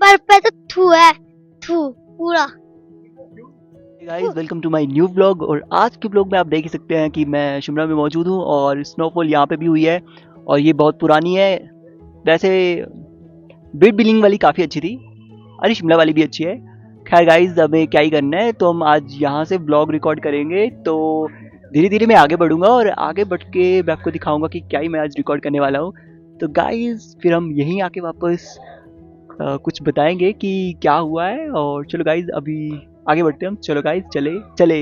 बर्फ पे तो थू है, थू पूरा। Guys welcome to my new blog. और आज के ब्लॉग में आप देख ही सकते हैं कि मैं शिमला में मौजूद हूँ और स्नोफॉल यहाँ पे भी हुई है और ये बहुत पुरानी है। वैसे बिड बिलिंग वाली काफ़ी अच्छी थी, अरे शिमला वाली भी अच्छी है। खैर गाइस हमें क्या ही करना है, तो हम आज यहाँ से ब्लॉग रिकॉर्ड करेंगे। तो धीरे धीरे मैं आगे बढ़ूंगा और आगे बढ़ के मैं आपको दिखाऊंगा कि क्या ही मैं आज रिकॉर्ड करने वाला हूँ। तो गाइस फिर हम यहीं आके वापस कुछ बताएंगे कि क्या हुआ है। और चलो गाइज अभी आगे बढ़ते हैं हम। चलो गाइज चले चले।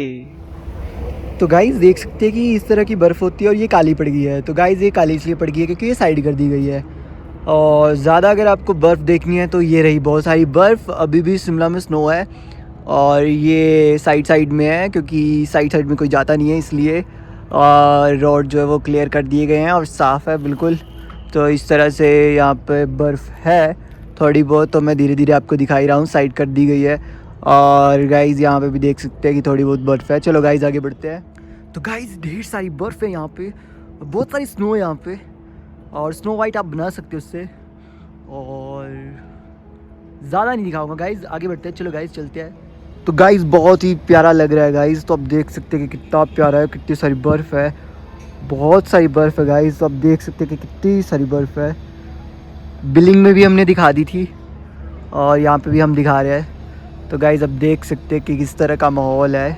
तो गाइज देख सकते हैं कि इस तरह की बर्फ़ होती है और ये काली पड़ गई है। तो गाइज ये काली इसलिए पड़ गई है क्योंकि ये साइड कर दी गई है। और ज़्यादा अगर आपको बर्फ़ देखनी है तो ये रही बहुत सारी बर्फ़। अभी भी शिमला में स्नो है और ये साइड साइड में है क्योंकि साइड साइड में कोई जाता नहीं है इसलिए। और रोड जो है वो क्लियर कर दिए गए हैं और साफ़ है बिल्कुल। तो इस तरह से यहाँ पे बर्फ़ है थोड़ी बहुत, तो मैं धीरे धीरे आपको दिखा ही रहा हूँ। साइड कर दी गई है और गाइज़ यहाँ पे भी देख सकते हैं कि थोड़ी बहुत बर्फ़ है। चलो गाइज़ आगे बढ़ते हैं। तो गाइज़ ढेर सारी बर्फ़ है यहाँ पे, बहुत सारी स्नो है यहाँ पे और स्नो वाइट आप बना सकते हो उससे। और ज़्यादा नहीं दिखाऊंगा गाइज़, आगे बढ़ते हैं। चलो गाइज़ चलते हैं। तो गाइज़ बहुत ही प्यारा लग रहा है गाइज़। तो आप देख सकते हैं कि कितना प्यारा है, कितनी सारी बर्फ़ है, बहुत सारी बर्फ़ है गाइज़। तो आप देख सकते हैं कि कितनी सारी बर्फ़ है। बिलिंग में भी हमने दिखा दी थी और यहाँ पे भी हम दिखा रहे हैं। तो गाइज़ अब देख सकते हैं कि किस तरह का माहौल है।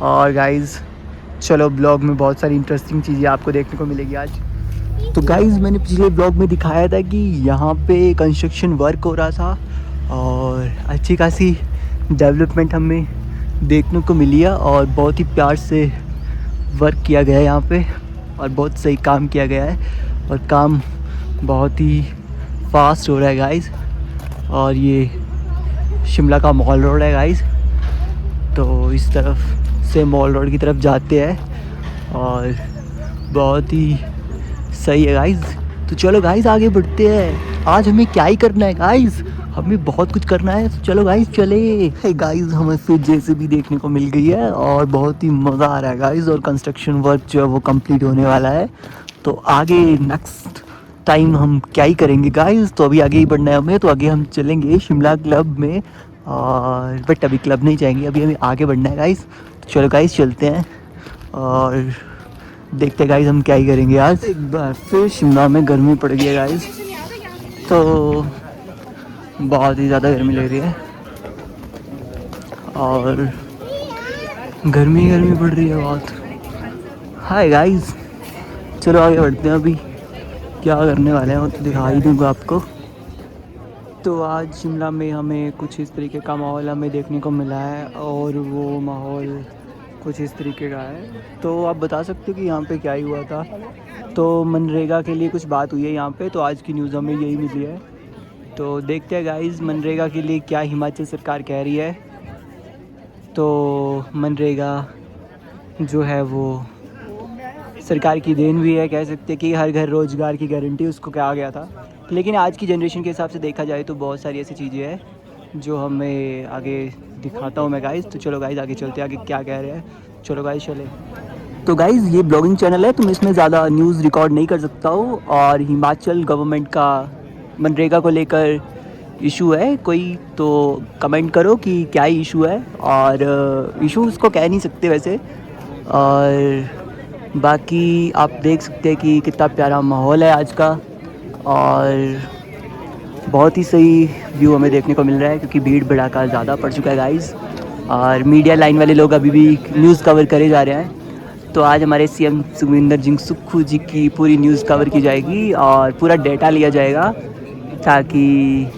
और गाइज़ चलो ब्लॉग में बहुत सारी इंटरेस्टिंग चीज़ें आपको देखने को मिलेगी आज। तो गाइज़ मैंने पिछले ब्लॉग में दिखाया था कि यहाँ पे कंस्ट्रक्शन वर्क हो रहा था और अच्छी खासी डेवलपमेंट हमें देखने को मिली है और बहुत ही प्यार से वर्क किया गया है यहाँ पे और बहुत सही काम किया गया है और काम बहुत ही फास्ट हो रहा है गाइज़। और ये शिमला का मॉल रोड है गाइज़। तो इस तरफ से मॉल रोड की तरफ जाते हैं और बहुत ही सही है गाइज़। तो चलो गाइज़ आगे बढ़ते हैं। आज हमें क्या ही करना है गाइज़, हमें बहुत कुछ करना है। तो चलो गाइज़ चले। गाइज़ हमें फिर जेसीबी देखने को मिल गई है और बहुत ही मज़ा आ रहा है गाइज़। और कंस्ट्रक्शन वर्क जो है वो कंप्लीट होने वाला है। तो आगे नेक्स्ट टाइम हम क्या ही करेंगे गाइज़। तो अभी आगे ही बढ़ना है हमें। तो आगे हम चलेंगे शिमला क्लब में और बट अभी क्लब नहीं जाएंगे, अभी हमें आगे बढ़ना है गाइज़। तो चलो गाइज़ चलते हैं और देखते हैं गाइज़ हम क्या ही करेंगे आज। एक बार फिर शिमला में गर्मी पड़ गई है गाइज़। तो बहुत ही ज़्यादा गर्मी लग रही है और गर्मी गर्मी पड़ रही है बहुत। हाय गाइज़ चलो आगे बढ़ते हैं। अभी क्या करने वाले हैं वो तो दिखा ही दूँगा आपको। तो आज शिमला में हमें कुछ इस तरीके का माहौल हमें देखने को मिला है और वो माहौल कुछ इस तरीके का है। तो आप बता सकते हो कि यहाँ पे क्या ही हुआ था। तो मनरेगा के लिए कुछ बात हुई है यहाँ पे, तो आज की न्यूज़ हमें यही मिली है। तो देखते हैं गाइज़ मनरेगा के लिए क्या हिमाचल सरकार कह रही है। तो मनरेगा जो है वो सरकार की देन भी है, कह सकते हैं कि हर घर रोज़गार की गारंटी उसको कहा गया था। लेकिन आज की जनरेशन के हिसाब से देखा जाए तो बहुत सारी ऐसी चीज़ें हैं जो हमें आगे दिखाता हूँ मैं गाइज़। तो चलो गाइज़ आगे चलते हैं, आगे क्या कह रहे हैं। चलो गाइज़ चले। तो गाइज़ ये ब्लॉगिंग चैनल है तो मैं इसमें ज़्यादा न्यूज़ रिकॉर्ड नहीं कर सकता हूँ। और हिमाचल गवर्नमेंट का मनरेगा को लेकर इशू है कोई तो कमेंट करो कि क्या ही इशू है। और इशू उसको कह नहीं सकते वैसे। और बाकी आप देख सकते हैं कि कितना प्यारा माहौल है आज का और बहुत ही सही व्यू हमें देखने को मिल रहा है क्योंकि भीड़ भड़ाका ज़्यादा पड़ चुका है गाइज़। और मीडिया लाइन वाले लोग अभी भी न्यूज़ कवर करे जा रहे हैं। तो आज हमारे सीएम सुखविंदर सिंह सुक्खू जी की पूरी न्यूज़ कवर की जाएगी और पूरा डेटा लिया जाएगा ताकि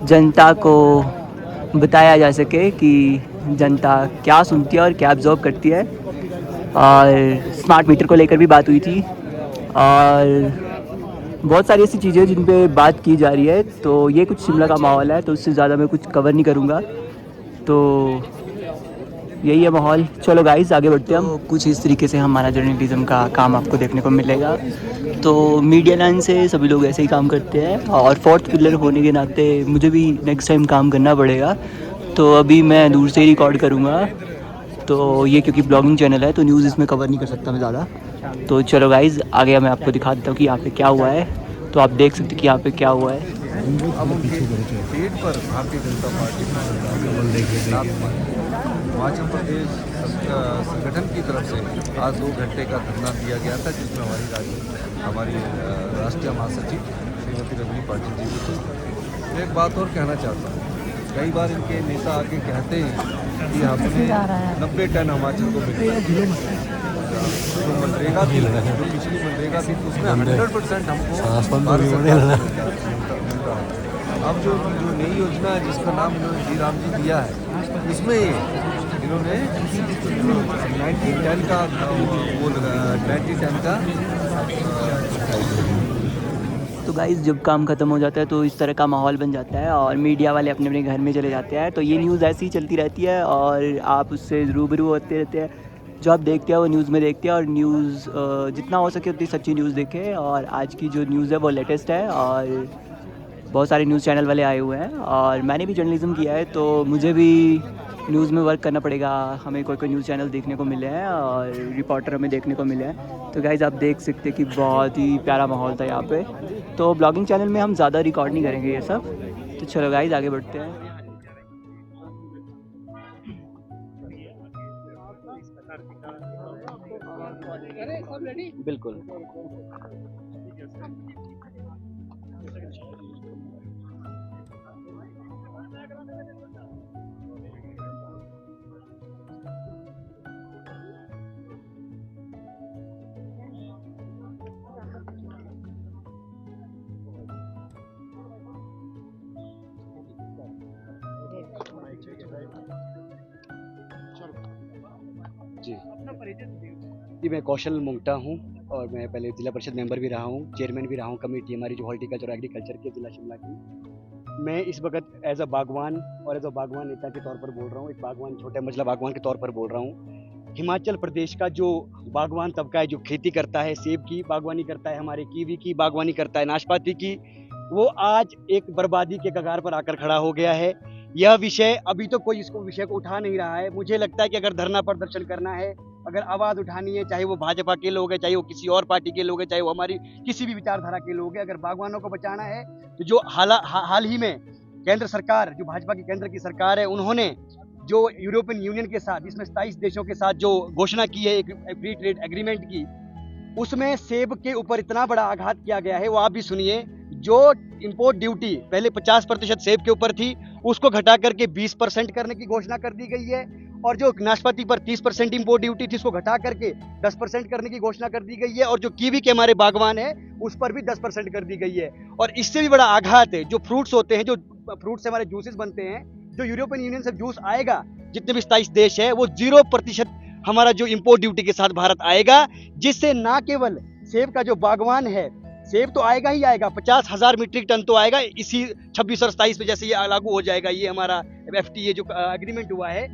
जनता को बताया जा सके कि जनता क्या सुनती है और क्या ऑब्जर्व करती है। और स्मार्ट मीटर को लेकर भी बात हुई थी और बहुत सारी ऐसी चीज़ें जिन पे बात की जा रही है। तो ये कुछ शिमला का माहौल है तो उससे ज़्यादा मैं कुछ कवर नहीं करूँगा। तो यही है माहौल। चलो गाइज़ आगे बढ़ते हैं हम। कुछ इस तरीके से हमारा जर्नलिज्म का काम आपको देखने को मिलेगा। तो मीडिया लाइन से सभी लोग ऐसे ही काम करते हैं और फोर्थ पिलर होने के नाते मुझे भी नेक्स्ट टाइम काम करना पड़ेगा। तो अभी मैं दूर से ही रिकॉर्ड करूँगा। तो ये क्योंकि ब्लॉगिंग चैनल है तो न्यूज़ इसमें कवर नहीं कर सकता मैं ज़्यादा। तो चलो गाइज़ आगे मैं आपको दिखा देता हूँ कि यहाँ पे क्या हुआ है। तो आप देख सकते हैं कि यहाँ पे क्या हुआ है। अब उनके पेट पर भारतीय जनता पार्टी का हिमाचल प्रदेश संगठन की तरफ से आज 2 घंटे का धरना दिया गया था, जिसमें हमारी राष्ट्रीय महासचिव श्रीमती रजनी पाटिल जी भी थे। एक बात और कहना चाहता हूँ, कई बार इनके नेता आके कहते हैं कि हमने 90 टन हिमाचल को मिलता है, जो मनरेगा भी जो पिछली मनरेगा भी तो उसमें 100% हमको भारत सरकार को मिलता है। अब जो नई योजना है जिसका नाम इन्होंने जी राम जी दिया है, इसमें इन्होंने 90-10 का वो 90-10 का तो गाइज़ जब काम ख़त्म हो जाता है तो इस तरह का माहौल बन जाता है और मीडिया वाले अपने अपने घर में चले जाते हैं। तो ये न्यूज़ ऐसी ही चलती रहती है और आप उससे रूबरू होते रहते हैं। जो आप देखते हैं वो न्यूज़ में देखते हैं और न्यूज़ जितना हो सके उतनी सच्ची न्यूज़ देखें। और आज की जो न्यूज़ है वो लेटेस्ट है और बहुत सारे न्यूज़ चैनल वाले आए हुए हैं और मैंने भी जर्नलिज़्म किया है तो मुझे भी न्यूज़ में वर्क करना पड़ेगा। हमें कोई न्यूज़ चैनल देखने को मिले हैं और रिपोर्टर हमें देखने को मिले हैं। तो गाइज़ आप देख सकते हैं कि बहुत ही प्यारा माहौल था यहाँ पे। तो ब्लॉगिंग चैनल में हम ज़्यादा रिकॉर्ड नहीं करेंगे ये सब। तो चलो गाइज़ आगे बढ़ते हैं। बिल्कुल जी जी मैं कौशल मुंगटा हूँ और मैं पहले ज़िला परिषद मेंबर भी रहा हूँ, चेयरमैन भी रहा हूँ कमेटी हमारी जो हॉर्टिकल्चर और एग्रीकल्चर के ज़िला शिमला की। मैं इस वक्त एज अ बागवान और एज अ बागवान नेता के तौर पर बोल रहा हूँ, एक बागवान छोटे मजला बागवान के तौर पर बोल रहा हूँ। हिमाचल प्रदेश का जो बागवान तबका है जो खेती करता है, सेब की बागवानी करता है, हमारे कीवी की बागवानी करता है, नाशपाती की, वो आज एक बर्बादी के कगार पर आकर खड़ा हो गया है। यह विषय अभी तो कोई इसको विषय को उठा नहीं रहा है। मुझे लगता है कि अगर धरना प्रदर्शन करना है, अगर आवाज़ उठानी है, चाहे वो भाजपा के लोग हैं, चाहे वो किसी और पार्टी के लोग हैं, चाहे वो हमारी किसी भी विचारधारा के लोग हैं, अगर बागवानों को बचाना है तो जो हाल ही में केंद्र सरकार, जो भाजपा की केंद्र की सरकार है, उन्होंने जो यूरोपियन यूनियन के साथ, जिसमें 27 देशों के साथ जो घोषणा की है एक फ्री ट्रेड एग्रीमेंट की, उसमें सेब के ऊपर इतना बड़ा आघात किया गया है। वो आप भी सुनिए, जो इंपोर्ट ड्यूटी पहले 50% सेब के ऊपर थी, उसको घटा करके 20% करने की घोषणा कर दी गई है। और जो नाशपाती पर 30% इंपोर्ट ड्यूटी थी, उसको घटा करके 10% करने की घोषणा कर दी गई है। और जो कीवी के हमारे बागवान है, उस पर भी 10% कर दी गई है। और इससे भी बड़ा आघात है, जो फ्रूट्स होते हैं, जो फ्रूट से हमारे जूसेस बनते हैं, जो यूरोपियन यूनियन से जूस आएगा, जितने भी 27 देश है, वो 0% हमारा जो इंपोर्ट ड्यूटी के साथ भारत आएगा, जिससे ना केवल सेब का जो बागवान है, सेब तो आएगा ही आएगा, 50,000 मीट्रिक टन तो आएगा इसी 26 और 27 में, जैसे ये लागू हो जाएगा ये हमारा FTA जो एग्रीमेंट हुआ है।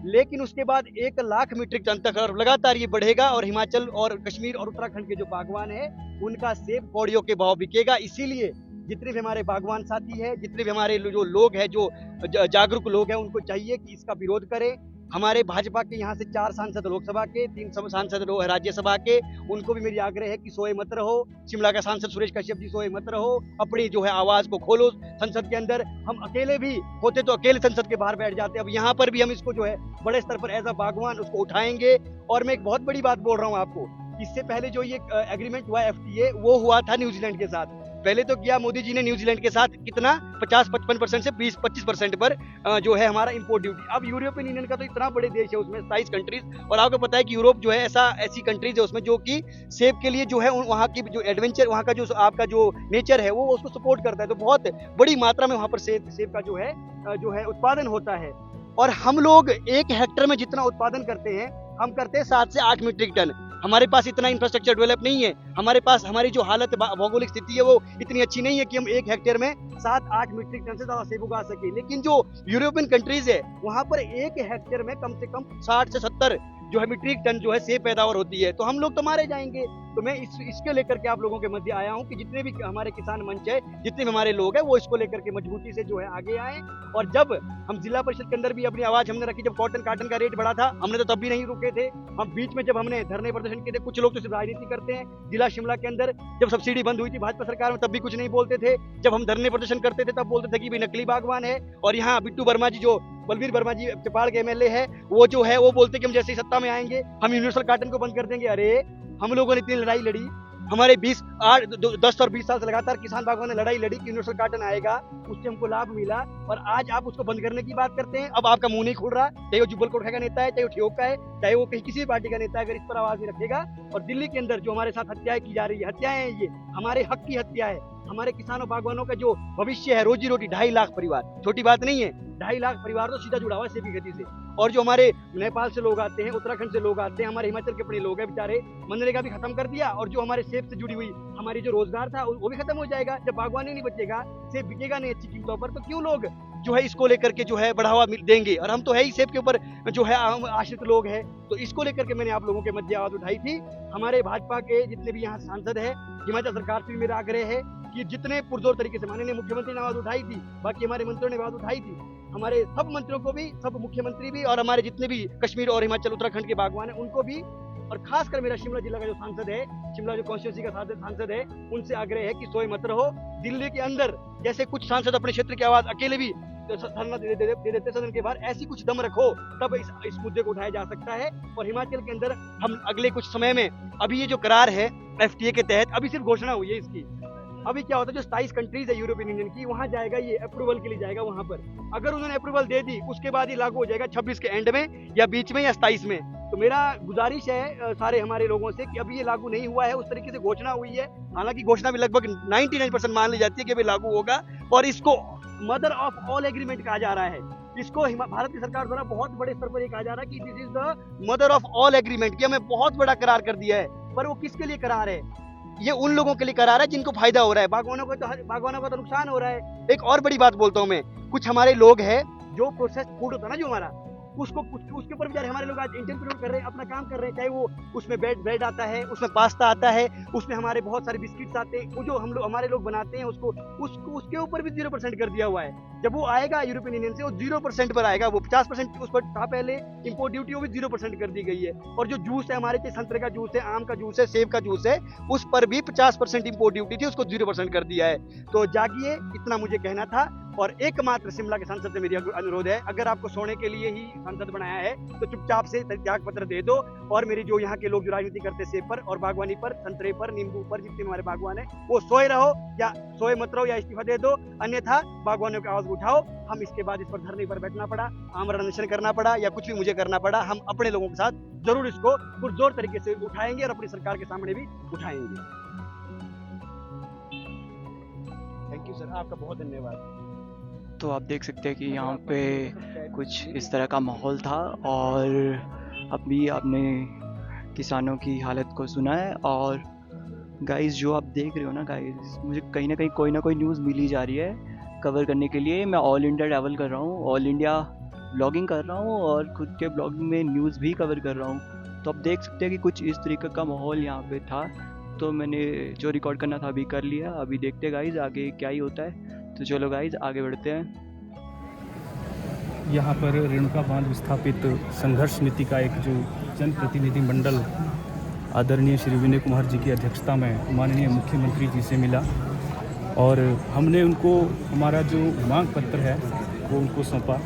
लेकिन उसके बाद 1 लाख मीट्रिक टन तक और लगातार ये बढ़ेगा। और हिमाचल और कश्मीर और उत्तराखंड के जो बागवान है, उनका सेब कौड़ियों के भाव बिकेगा। इसीलिए जितने भी हमारे बागवान साथी है, जितने भी हमारे जो लोग हैं, जो जागरूक लोग हैं, उनको चाहिए कि इसका विरोध करें। हमारे भाजपा के यहाँ से 4 सांसद लोकसभा के, 3 सांसद राज्यसभा के, उनको भी मेरी आग्रह है कि सोए मत रहो। शिमला का सांसद सुरेश कश्यप जी, सोए मत रहो, अपनी जो है आवाज को खोलो संसद के अंदर। हम अकेले भी होते तो अकेले संसद के बाहर बैठ जाते, अब यहाँ पर भी हम इसको जो है बड़े स्तर पर एज अ बागवान उसको उठाएंगे। और मैं एक बहुत बड़ी बात बोल रहा हूँ आपको, इससे पहले जो ये एग्रीमेंट हुआ FTA, वो हुआ था न्यूजीलैंड के साथ। पहले तो किया मोदी जी ने न्यूजीलैंड के साथ, कितना 50-55% से 20-25% पर जो है हमारा इंपोर्ट ड्यूटी। अब यूरोपियन यूनियन का तो इतना बड़े देश है, उसमें 27 कंट्रीज, और आपको पता है कि यूरोप जो है ऐसी कंट्रीज है उसमें जो कि सेब के लिए जो है वहाँ की जो एडवेंचर, वहाँ का जो आपका जो नेचर है वो उसको सपोर्ट करता है। तो बहुत बड़ी मात्रा में वहाँ पर सेब का जो है उत्पादन होता है। और हम लोग 1 हेक्टेयर में जितना उत्पादन करते हैं, हम करते हैं 7 से 8 मीट्रिक टन। हमारे पास इतना इंफ्रास्ट्रक्चर डेवलप नहीं है, हमारे पास हमारी जो हालत भौगोलिक स्थिति है वो इतनी अच्छी नहीं है कि हम 1 हेक्टेयर में 7-8 मीट्रिक टन से ज्यादा सेब उगा सके। लेकिन जो यूरोपियन कंट्रीज है, वहां पर 1 हेक्टेयर में कम से कम 60 से 70 जो है मीट्रिक टन जो है सेब पैदावार होती है, तो हम लोग तो मारे जाएंगे। तो मैं इसके लेकर के आप लोगों के मध्य आया हूँ कि जितने भी हमारे किसान मंच है, जितने भी हमारे लोग हैं, वो इसको लेकर के मजबूती से जो है आगे आए। और जब हम जिला परिषद के अंदर भी अपनी आवाज हमने रखी, जब काटन का रेट बढ़ा था, हमने तो तब भी नहीं रुके थे। हम बीच में जब हमने धरने प्रदर्शन किए थे, कुछ लोग तो सिर्फ राजनीति करते हैं। जिला शिमला के अंदर जब सब्सिडी बंद हुई थी भाजपा सरकार में, तब भी कुछ नहीं बोलते थे। जब हम धरने प्रदर्शन करते थे तब बोलते थे कि भाई नकली बागवान है। और यहाँ बिट्टू वर्मा जी, जो बलवीर वर्मा जी चपाड़ के एमएलए है, वो जो है वो बोलते कि हम जैसे ही सत्ता में आएंगे हम यूनिवर्सल कार्टन को बंद कर देंगे। अरे हम लोगों ने इतनी लड़ाई लड़ी, हमारे 10 और 20 साल से लगातार किसान बागवान ने लड़ाई लड़ी कि यूनिवर्सल कार्टन आएगा, उससे हमको लाभ मिला। और आज आप उसको बंद करने की बात करते हैं। अब आपका मुंह नहीं खुल रहा, चाहे वो जुब्बल कोटखा का नेता है, चाहे वो ठियोग का है, चाहे वो कहीं किसी भी पार्टी का नेता है, अगर इस पर आवाज नहीं रखेगा। और दिल्ली के अंदर जो हमारे साथ हत्याएं की जा रही है, हत्याएं हैं ये, हमारे हक की हत्या है। हमारे किसानों बागवानों का जो भविष्य है, रोजी रोटी, 2.5 लाख परिवार, छोटी बात नहीं है। 2.5 लाख परिवार तो सीधा जुड़ा हुआ है सेब की खेती से। और जो हमारे नेपाल से लोग आते हैं, उत्तराखंड से लोग आते हैं, हमारे हिमाचल के अपने लोग हैं बेचारे, मनरेगा भी खत्म कर दिया। और जो हमारे सेब से जुड़ी हुई हमारी जो रोजगार था वो भी खत्म हो जाएगा। जब बागवानी नहीं बचेगा, सेब बिकेगा नहीं अच्छी कीमतों पर, तो क्यों लोग जो है इसको लेकर के जो है बढ़ावा देंगे। और हम तो है ही सेब के ऊपर जो है आश्रित लोग हैं। तो इसको लेकर के मैंने आप लोगों के मध्य आवाज उठाई थी। हमारे भाजपा के जितने भी यहाँ सांसद है, हिमाचल सरकार से भी मेरा आग्रह है कि जितने पुरजोर तरीके से, माननीय मुख्यमंत्री ने आवाज उठाई थी, बाकी हमारे मंत्रियों ने आवाज उठाई थी, हमारे सब मंत्रियों को भी, सब मुख्यमंत्री भी, और हमारे जितने भी कश्मीर और हिमाचल उत्तराखंड के बागवान हैं उनको भी, और खासकर मेरा शिमला जिला का जो सांसद है, शिमला जो कॉन्स्टिट्यूंसी का सांसद है, उनसे आग्रह है कि सोए मत रहो। दिल्ली के अंदर जैसे कुछ सांसद अपने क्षेत्र की आवाज अकेले भी धरना दे देते सदन के बाहर, ऐसी कुछ दम रखो, तब इस मुद्दे को उठाया जा सकता है। और हिमाचल के अंदर हम अगले कुछ समय में, अभी ये जो करार है FTA के तहत, अभी सिर्फ घोषणा हुई है इसकी, अभी क्या होता है, जो 27 कंट्रीज है यूरोपियन यूनियन की, वहां जाएगा, ये अप्रूवल के लिए जाएगा वहां पर। अगर उन्होंने अप्रूवल दे दी, उसके बाद ही लागू हो जाएगा 26 के एंड में, या बीच में, या 27 में। तो मेरा गुजारिश है सारे हमारे लोगों से कि अभी ये लागू नहीं हुआ है, उस तरीके से घोषणा हुई है। हालांकि घोषणा भी लगभग 99% मान ली जाती है कि भाई लागू होगा। और इसको मदर ऑफ ऑल एग्रीमेंट कहा जा रहा है। इसको भारत की सरकार द्वारा बहुत बड़े स्तर पर ये कहा जा रहा है कि this is the mother of all agreement, कि हमें बहुत बड़ा करार कर दिया है। पर वो किसके लिए करार है? ये उन लोगों के लिए करार है जिनको फायदा हो रहा है। बागवानों को तो नुकसान हो रहा है। एक और बड़ी बात बोलता हूँ मैं, कुछ हमारे लोग हैं जो प्रोसेस फूड होता है ना, जो हमारा, उसके ऊपर बेचारे हमारे लोग आज एंटरप्रेन्योर कर रहे हैं, अपना काम कर रहे हैं। चाहे वो उसमें ब्रेड आता है, उसमें पास्ता आता है, उसमें हमारे बहुत सारे बिस्किट्स आते हैं, वो जो हमारे लोग बनाते हैं, उसके ऊपर भी 0% कर दिया हुआ है। जब वो आएगा यूरोपियन यूनियन से, वो 0% पर आएगा। वो 50% उस पर था पहले इंपोर्ट ड्यूटी, वो भी 0% कर दी गई है। और जो जूस है हमारे, चाहे संतरे का जूस है, आम का जूस है, सेब का जूस है, उस पर भी 50% इंपोर्ट ड्यूटी थी, उसको 0% कर दिया है। तो जागिए, इतना मुझे कहना था। और एकमात्र शिमला के सांसद से मेरी अनुरोध है, अगर आपको सोने के लिए ही सांसद बनाया है तो चुपचाप से त्याग पत्र दे दो। और मेरी जो यहाँ के लोग जो राजनीति करते सेब पर और बागवानी पर, संतरे पर, नींबू पर, जितने हमारे बागवान है, वो सोए रहो या सोए मत रहो, या इस्तीफा दे दो। अन्यथा बागवानों की आवाज उठाओ। हम इसके बाद इस पर धरने पर बैठना पड़ा, आमरण अनशन करना पड़ा, या कुछ भी मुझे करना पड़ा, हम अपने लोगों के साथ जरूर इसको पुरजोर तरीके से उठाएंगे और अपनी सरकार के सामने भी उठाएंगे। थैंक यू सर, आपका बहुत धन्यवाद। तो आप देख सकते हैं कि यहाँ पे कुछ इस तरह का माहौल था। और अभी आपने किसानों की हालत को सुना है। और गाइस, जो आप देख रहे हो ना गाइस, मुझे कहीं ना कहीं कोई ना कोई न्यूज़ मिली जा रही है कवर करने के लिए। मैं ऑल इंडिया ट्रैवल कर रहा हूँ, ऑल इंडिया ब्लॉगिंग कर रहा हूँ, और खुद के ब्लॉगिंग में न्यूज़ भी कवर कर रहा हूँ। तो आप देख सकते हैं कि कुछ इस तरीके का माहौल यहाँ पे था। तो मैंने जो रिकॉर्ड करना था अभी कर लिया। अभी देखते हैं गाइस आगे क्या ही होता है। तो चलो गाइस आगे बढ़ते हैं। यहाँ पर रेणुका बांध विस्थापित संघर्ष समिति का एक जो जनप्रतिनिधि मंडल आदरणीय श्री विनय कुमार जी की अध्यक्षता में माननीय मुख्यमंत्री जी से मिला। और हमने उनको हमारा जो मांग पत्र है वो उनको सौंपा,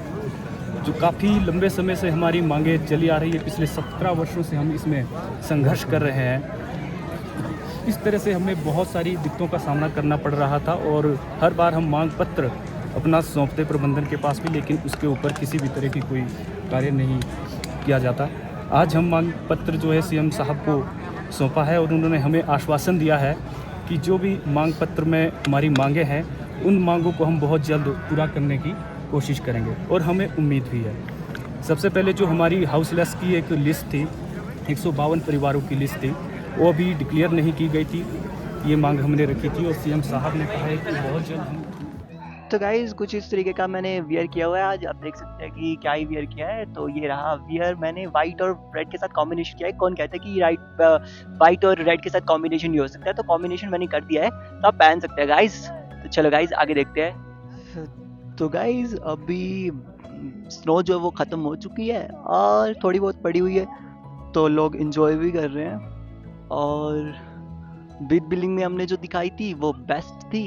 जो काफ़ी लंबे समय से हमारी मांगे चली आ रही है। पिछले 17 वर्षों से हम इसमें संघर्ष कर रहे हैं। इस तरह से हमें बहुत सारी दिक्कतों का सामना करना पड़ रहा था। और हर बार हम मांग पत्र अपना सौंपते प्रबंधन के पास भी, लेकिन उसके ऊपर किसी भी तरह की कोई कार्य नहीं किया जाता। आज हम मांग पत्र जो है CM साहब को सौंपा है, और उन्होंने हमें आश्वासन दिया है कि जो भी मांग पत्र में हमारी मांगे हैं, उन मांगों को हम बहुत जल्द पूरा करने की कोशिश करेंगे। और हमें उम्मीद भी है। सबसे पहले जो हमारी हाउसलेस की एक लिस्ट थी, 152 परिवारों की लिस्ट थी, वो अभी डिक्लेयर नहीं की गई थी। ये मांग हमने रखी थी, और CM साहब ने कहा है कि बहुत जल्द हम तो गाइज कुछ इस तरीके का मैंने वियर किया हुआ है आज। आप देख सकते हैं कि क्या ही वियर किया है। तो ये रहा वियर, मैंने वाइट और रेड के साथ कॉम्बिनेशन किया है। कौन कहता है कि वाइट और रेड के साथ कॉम्बिनेशन नहीं हो सकता है, तो कॉम्बिनेशन मैंने कर दिया है, तो आप पहन सकते हैं गाइज। तो चलो गाइज आगे देखते हैं। तो गाइज अभी स्नो जो है वो ख़त्म हो चुकी है और थोड़ी बहुत पड़ी हुई है, तो लोग इन्जॉय भी कर रहे हैं। और बिग बिलिंग में हमने जो दिखाई थी वो बेस्ट थी,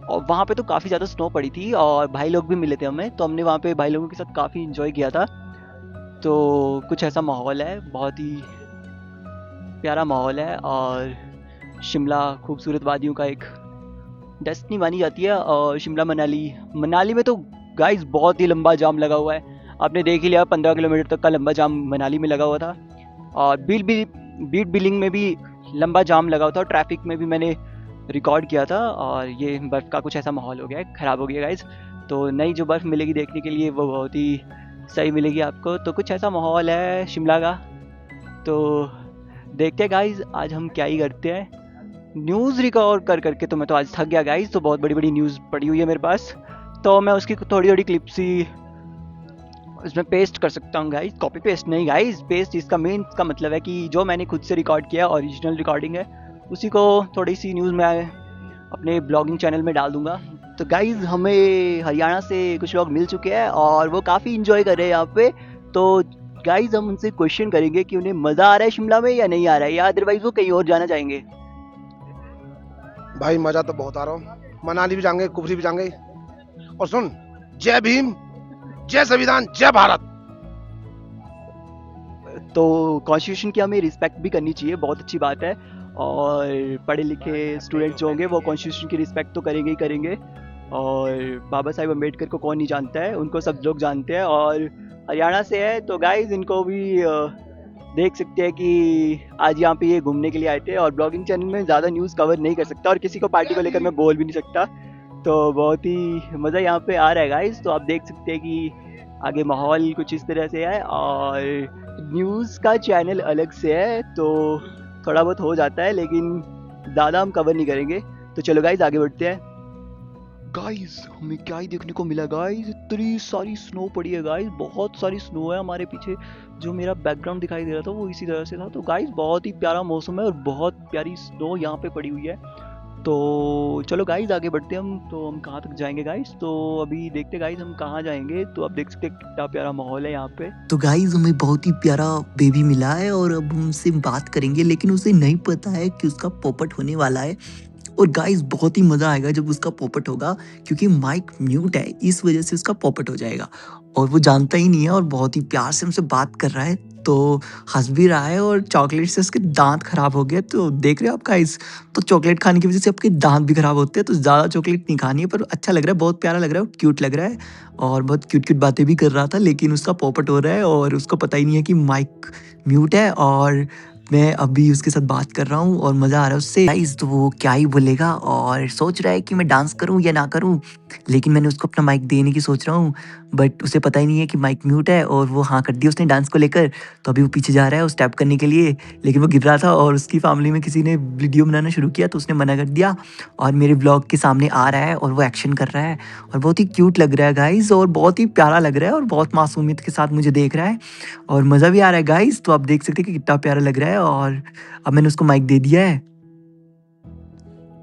और वहाँ पे तो काफ़ी ज़्यादा स्नो पड़ी थी और भाई लोग भी मिले थे हमें, तो हमने वहाँ पे भाई लोगों के साथ काफ़ी इन्जॉय किया था। तो कुछ ऐसा माहौल है, बहुत ही प्यारा माहौल है। और शिमला खूबसूरत वादियों का एक डेस्टिनी मानी जाती है। और शिमला मनाली में तो गाइस बहुत ही लंबा जाम लगा हुआ है। आपने देख ही लिया, 15 किलोमीटर तक का लंबा जाम मनाली में लगा हुआ था। और बीट बिलिंग में भी लंबा जाम लगा हुआ था, और ट्रैफिक में भी मैंने रिकॉर्ड किया था। और ये बर्फ़ का कुछ ऐसा माहौल हो गया है, ख़राब हो गया गाइस। तो नई जो बर्फ़ मिलेगी देखने के लिए वो बहुत ही सही मिलेगी आपको। तो कुछ ऐसा माहौल है शिमला का। तो देखते हैं गाइस आज हम क्या ही करते हैं। न्यूज़ रिकॉर्ड कर करके तो मैं तो आज थक गया गाइस। तो बहुत बड़ी बड़ी न्यूज़ पड़ी हुई है मेरे पास, तो मैं उसकी थोड़ी थोड़ी क्लिप्स ही उसमें पेस्ट कर सकता हूँ गाइस। कॉपी पेस्ट नहीं गाइस, पेस्ट इसका मेन का मतलब है कि जो मैंने खुद से रिकॉर्ड किया ओरिजिनल रिकॉर्डिंग है, उसी को थोड़ी सी न्यूज़ में अपने ब्लॉगिंग चैनल में डाल दूंगा। तो गाइज़ हमें हरियाणा से कुछ लोग मिल चुके हैं और वो काफ़ी इन्जॉय कर रहे हैं यहाँ पे। तो गाइज़ हम उनसे क्वेश्चन करेंगे कि उन्हें मज़ा आ रहा है शिमला में या नहीं आ रहा है, या अदरवाइज़ वो कहीं और जाना चाहेंगे। भाई मजा तो बहुत आ रहा हूँ। मनाली भी जाएंगे, कुफरी भी जाएंगे। और सुन, जय भीम, जय संविधान, जय भारत। तो कॉन्स्टिट्यूशन की हमें रिस्पेक्ट भी करनी चाहिए, बहुत अच्छी बात है। और पढ़े लिखे स्टूडेंट जो होंगे वो कॉन्स्टिट्यूशन की रिस्पेक्ट तो करेंगे ही करेंगे। और बाबा साहेब अम्बेडकर को कौन नहीं जानता है, उनको सब लोग जानते हैं। और हरियाणा से है तो गाइज इनको भी देख सकते हैं कि आज यहाँ पे ये घूमने के लिए आए थे। और ब्लॉगिंग चैनल में ज़्यादा न्यूज़ कवर नहीं कर सकता और किसी को पार्टी को लेकर मैं बोल भी नहीं सकता, तो बहुत ही मज़ा यहाँ पे आ रहा है गाइज। तो आप देख सकते हैं कि आगे माहौल कुछ इस तरह से है। और न्यूज़ का चैनल अलग से है, तो थोड़ा बहुत हो जाता है, लेकिन ज़्यादा हम कवर नहीं करेंगे। तो चलो गाइज आगे बढ़ते हैं। गाइज हमें क्या ही देखने को मिला गाइज, इतनी सारी स्नो पड़ी है गाइज, बहुत सारी स्नो है हमारे पीछे। जो मेरा बैकग्राउंड दिखाई दे रहा था वो इसी तरह से था। तो गाइज बहुत ही प्यारा मौसम है और बहुत प्यारी स्नो यहाँ पे पड़ी हुई है। तो चलो गाइज आगे बढ़ते हैं हम। तो हम कहाँ तक जाएंगे गाइज, तो अभी देखते गाइज हम कहाँ जाएंगे। तो आप देख सकते हैं कितना प्यारा माहौल है यहाँ पे। तो गाइज हमें बहुत ही प्यारा बेबी मिला है और अब हम उससे बात करेंगे, लेकिन उसे नहीं पता है कि उसका पोपट होने वाला है। और गाइस बहुत ही मज़ा आएगा जब उसका पोपट होगा, क्योंकि माइक म्यूट है, इस वजह से उसका पोपट हो जाएगा। और वो जानता ही नहीं है और बहुत ही प्यार से हमसे बात कर रहा है, तो हंस भी रहा है। और चॉकलेट से उसके दांत खराब हो गए, तो देख रहे हो आप गाइस। तो चॉकलेट खाने की वजह से आपके दांत भी खराब होते हैं, तो ज़्यादा चॉकलेट नहीं खानी है। पर अच्छा लग रहा है, बहुत प्यारा लग रहा है, क्यूट लग रहा है और बहुत क्यूट क्यूट बातें भी कर रहा था। लेकिन उसका पोपट हो रहा है और उसको पता ही नहीं है कि माइक म्यूट है। और मैं अभी उसके साथ बात कर रहा हूँ और मज़ा आ रहा है उससे। गाइस तो वो क्या ही बोलेगा और सोच रहा है कि मैं डांस करूँ या ना करूँ, लेकिन मैंने उसको अपना माइक देने की सोच रहा हूँ। बट उसे पता ही नहीं है कि माइक म्यूट है और वो हाँ कर दिया उसने डांस को लेकर। तो अभी वो पीछे जा रहा है स्टेप करने के लिए, लेकिन वो गिर रहा था और उसकी फैमिली में किसी ने वीडियो बनाना शुरू किया तो उसने मना कर दिया। और मेरे ब्लॉग के सामने आ रहा है और वो एक्शन कर रहा है और बहुत ही क्यूट लग रहा है गाइस, और बहुत ही प्यारा लग रहा है और बहुत मासूमियत के साथ मुझे देख रहा है और मज़ा भी आ रहा है गाइस। तो आप देख सकते हैं कि कितना प्यारा लग रहा है। और अब मैंने उसको माइक दे दिया है।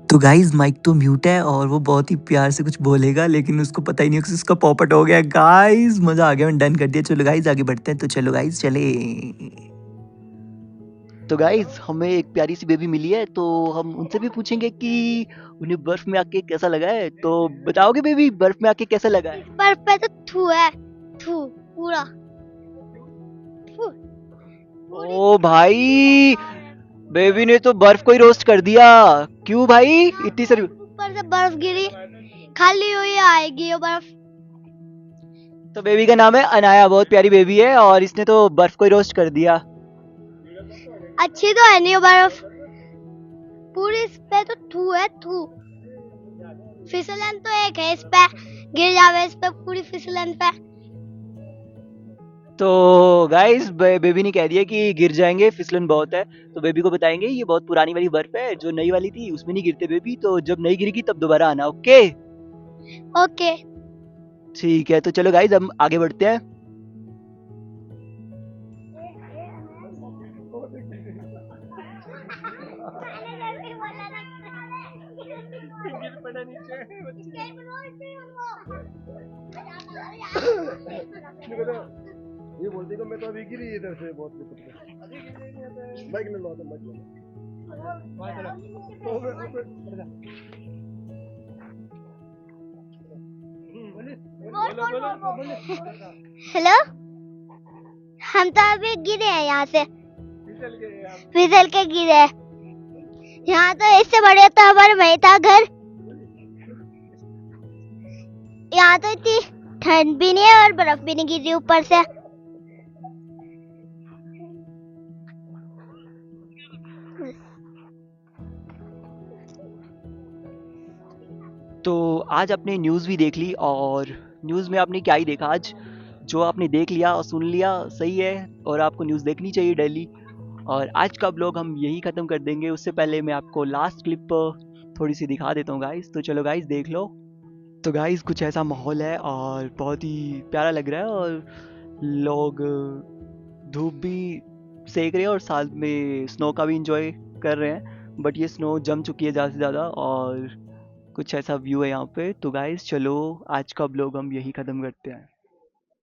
तो गाइस माइक तो म्यूट है और वो बहुत ही प्यार से कुछ बोलेगा, लेकिन उसको पता ही नहीं है कि उसका पॉपट हो गया। गाइस मज़ा आ गया, मैंने डन कर दिया। चलो गाइस आगे बढ़ते हैं। तो चलो गाइस चले। तो गाइज हमें एक प्यारी सी बेबी मिली है, तो हम उनसे भी पूछेंगे कि उन्हें बर्फ में आके कैसा लगा है। तो बताओगे बेबी बर्फ में आके कैसा लगा है? बर्फ पे तो थू है, थू पूरा थू। ओ भाई, बेबी ने तो बर्फ को ही रोस्ट कर दिया। क्यों भाई इतनी सारी? ऊपर से बर्फ गिरी, खाली हुई आएगी ये बर्फ। तो बेबी का नाम है अनाया, बहुत प्यारी बेबी है और इसने तो बर्फ को ही रोस्ट कर दिया। अच्छी तो है नहीं वो बर्फ, पूरी इस पे तो थू है, थू। फिसलन तो एक है, इस पे गिर जावे, इस पे पूरी फिसलन पे। तो गाइस बेबी ने कह दिया कि गिर जाएंगे, फिसलन बहुत है। तो बेबी को बताएंगे ये बहुत पुरानी वाली बर्फ है, जो नई वाली थी उसमें नहीं गिरते बेबी, तो जब नई गिरेगी तब दोबारा आना, ओके? ओके। ठीक है, तो चलो गाइज हम आगे बढ़ते हैं। ये बोलते को मैं तो अभी गिरी इधर से बहुत बाइक ले लो तो बाइक ले हेलो, हम तो अभी गिरे हैं यहाँ से, फिसल के गिरे हैं। यहाँ तो इससे बढ़िया तो हमारे वही था घर। यहाँ तो इतनी ठंड भी नहीं है और बर्फ भी नहीं गिरी ऊपर से। तो आज आपने न्यूज़ भी देख ली, और न्यूज़ में आपने क्या ही देखा आज? जो आपने देख लिया और सुन लिया सही है, और आपको न्यूज़ देखनी चाहिए डेली। और आज का ब्लॉग हम यही ख़त्म कर देंगे। उससे पहले मैं आपको लास्ट क्लिप थोड़ी सी दिखा देता हूँ गाइस, तो चलो गाइस देख लो। तो गाइस कुछ ऐसा माहौल है और बहुत ही प्यारा लग रहा है, और लोग धूप भी सेक रहे हैं और साथ में स्नो का भी इंजॉय कर रहे हैं। बट ये स्नो जम चुकी है ज़्यादा से ज़्यादा, और कुछ ऐसा व्यू है यहाँ पे। तो गाइस चलो आज का ब्लॉग हम यही ख़त्म करते हैं।